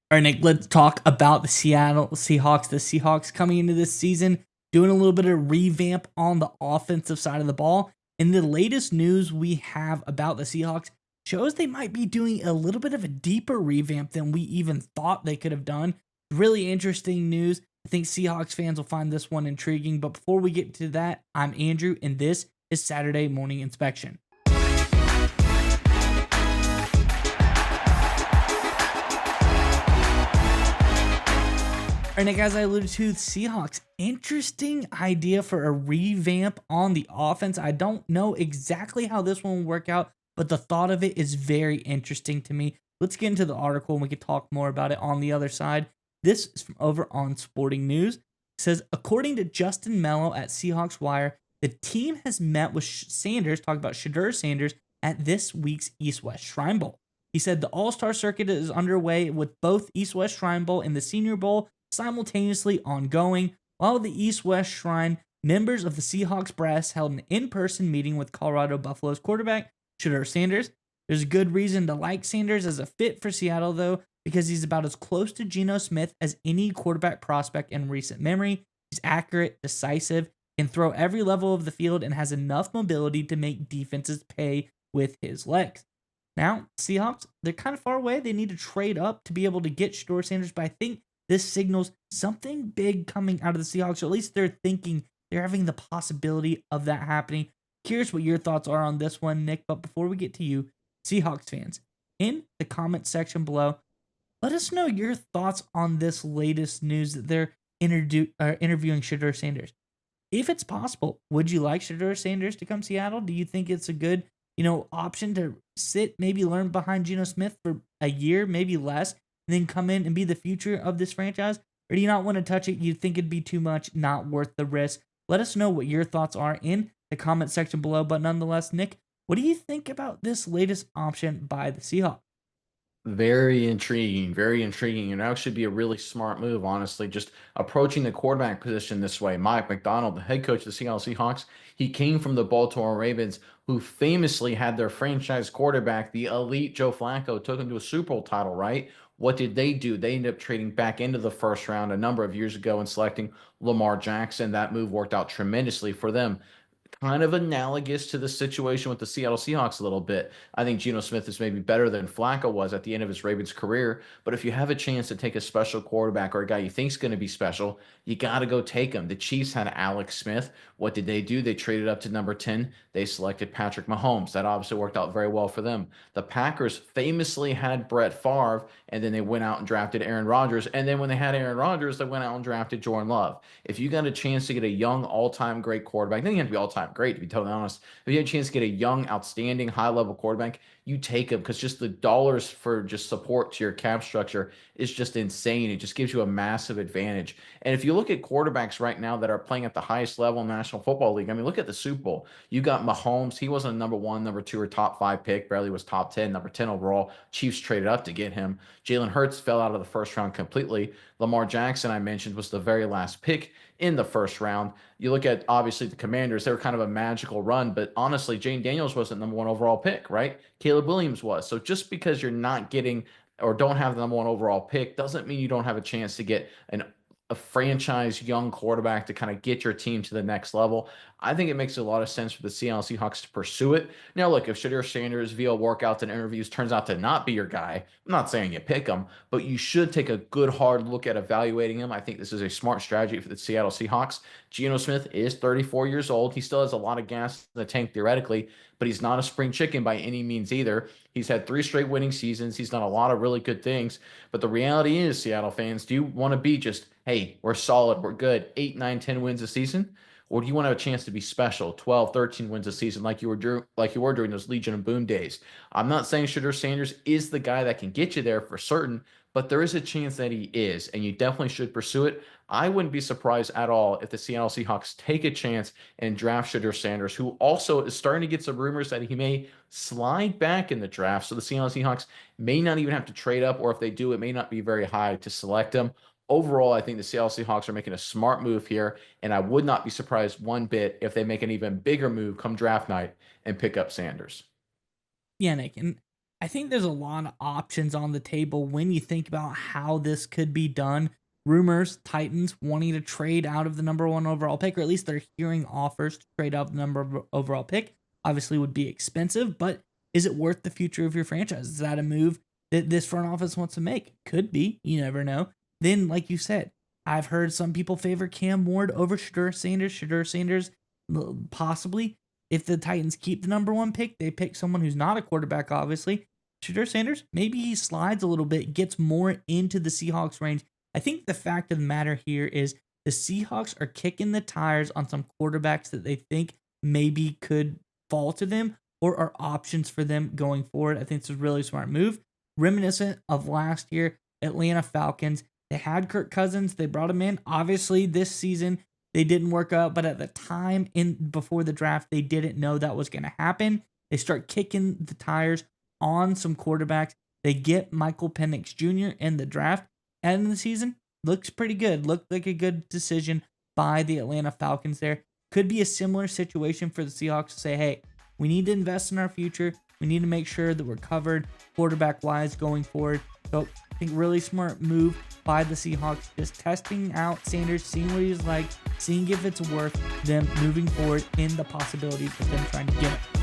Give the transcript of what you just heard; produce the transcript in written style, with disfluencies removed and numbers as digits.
All right, Nick, let's talk about the Seattle Seahawks. The Seahawks coming into this season doing a little bit of revamp on the offensive side of the ball. And the latest news we have about the Seahawks shows they might be doing a little bit of a deeper revamp than we even thought they could have done. Really interesting news. I think Seahawks fans will find this one intriguing. But before we get to that, I'm Andrew, and this is Saturday Morning Inspection. All right, Nick, as I alluded to, the Seahawks, interesting idea for a revamp on the offense. I don't know exactly how this one will work out, but the thought of it is very interesting to me. Let's get into the article and we can talk more about it on the other side. This is from over on Sporting News. It says, according to Justin Mello at Seahawks Wire, the team has met with Sanders, talk about Shedeur Sanders, at this week's East-West Shrine Bowl. He said the All-Star circuit is underway with both East-West Shrine Bowl and the Senior Bowl simultaneously ongoing. While the East-West Shrine, members of the Seahawks brass held an in-person meeting with Colorado Buffalo's quarterback, Shedeur Sanders. There's a good reason to like Sanders as a fit for Seattle, though, because he's about as close to Geno Smith as any quarterback prospect in recent memory. He's accurate, decisive, can throw every level of the field, and has enough mobility to make defenses pay with his legs. Now, Seahawks, they're kind of far away. They need to trade up to be able to get Shedeur Sanders, but I think this signals something big coming out of the Seahawks, or at least they're thinking they're having the possibility of that happening. Curious what your thoughts are on this one, Nick. But before we get to you, Seahawks fans, in the comment section below, let us know your thoughts on this latest news that they're interviewing Shedeur Sanders. If it's possible, would you like Shedeur Sanders to come to Seattle? Do you think it's a good, option to sit, maybe learn behind Geno Smith for a year, maybe less, and then come in and be the future of this franchise? Or do you not want to touch it? You think it'd be too much, not worth the risk? Let us know what your thoughts are in the comment section below. But nonetheless, Nick, what do you think about this latest option by the Seahawks? Very intriguing, and that should be a really smart move, honestly. Just approaching the quarterback position this way. Mike McDonald, the head coach of the Seattle Seahawks, he came from the Baltimore Ravens, who famously had their franchise quarterback, the elite Joe Flacco, took him to a Super Bowl title, right? What did they do? They ended up trading back into the first round a number of years ago and selecting Lamar Jackson. That move worked out tremendously for them, kind of analogous to the situation with the Seattle Seahawks a little bit. I think Geno Smith is maybe better than Flacco was at the end of his Ravens career. But if you have a chance to take a special quarterback or a guy you think is going to be special, you got to go take him. The Chiefs had Alex Smith. What did they do? They traded up to number 10. They selected Patrick Mahomes. That obviously worked out very well for them. The Packers famously had Brett Favre, and then they went out and drafted Aaron Rodgers. And then when they had Aaron Rodgers, they went out and drafted Jordan Love. If you got a chance to get a young, all-time great quarterback, then you have to be all-time great, to be totally honest. If you have a chance to get a young, outstanding, high-level quarterback, you take him, because just the dollars for just support to your cap structure is just insane. It just gives you a massive advantage. And if you look at quarterbacks right now that are playing at the highest level in the National Football League, I mean, look at the Super Bowl. You got Mahomes. He wasn't a number one, number two, or top five pick. Barely was top 10, number 10 overall. Chiefs traded up to get him. Jalen Hurts fell out of the first round completely. Lamar Jackson, I mentioned, was the very last pick in the first round. You look at, obviously, the Commanders, they were kind of a magical run, but honestly, Jane Daniels wasn't number one overall pick, right? Caleb Williams was. So just because you're not getting or don't have the number one overall pick doesn't mean you don't have a chance to get a franchise young quarterback to kind of get your team to the next level. I think it makes a lot of sense for the Seattle Seahawks to pursue it. Now, look, if Shedeur Sanders via workouts and interviews turns out to not be your guy, I'm not saying you pick him, but you should take a good hard look at evaluating him. I think this is a smart strategy for the Seattle Seahawks. Geno Smith is 34 years old. He still has a lot of gas in the tank theoretically, but he's not a spring chicken by any means either. He's had 3 straight winning seasons. He's done a lot of really good things. But the reality is, Seattle fans, do you want to be just, hey, we're solid, we're good, 8, 9, 10 wins a season? Or do you want to have a chance to be special, 12, 13 wins a season like you were during those Legion of Boom days? I'm not saying Shedeur Sanders is the guy that can get you there for certain, but there is a chance that he is, and you definitely should pursue it. I wouldn't be surprised at all if the Seattle Seahawks take a chance and draft Shedeur Sanders, who also is starting to get some rumors that he may slide back in the draft. So the Seattle Seahawks may not even have to trade up, or if they do, it may not be very high to select him. Overall, I think the Seattle Seahawks are making a smart move here, and I would not be surprised one bit if they make an even bigger move come draft night and pick up Sanders. Yeah, Nick. And I think there's a lot of options on the table when you think about how this could be done. Rumors, Titans wanting to trade out of the number one overall pick, or at least they're hearing offers to trade out of the number overall pick. Obviously, would be expensive, but is it worth the future of your franchise? Is that a move that this front office wants to make? Could be. You never know. Then, like you said, I've heard some people favor Cam Ward over Shedeur Sanders. Shedeur Sanders, possibly. If the Titans keep the number one pick, they pick someone who's not a quarterback, obviously. Shedeur Sanders, maybe he slides a little bit, gets more into the Seahawks range. I think the fact of the matter here is the Seahawks are kicking the tires on some quarterbacks that they think maybe could fall to them or are options for them going forward. I think it's a really smart move. Reminiscent of last year, Atlanta Falcons. They had Kirk Cousins. They brought him in. Obviously, this season they didn't work out, but at the time before the draft, they didn't know that was going to happen. They start kicking the tires on some quarterbacks. They get Michael Penix Jr. in the draft. End of the season, looks pretty good. Looked like a good decision by the Atlanta Falcons there. Could be a similar situation for the Seahawks to say, hey, we need to invest in our future. We need to make sure that we're covered quarterback-wise going forward. So I think really smart move by the Seahawks, just testing out Sanders, seeing what he's like, seeing if it's worth them moving forward in the possibilities of them trying to get it.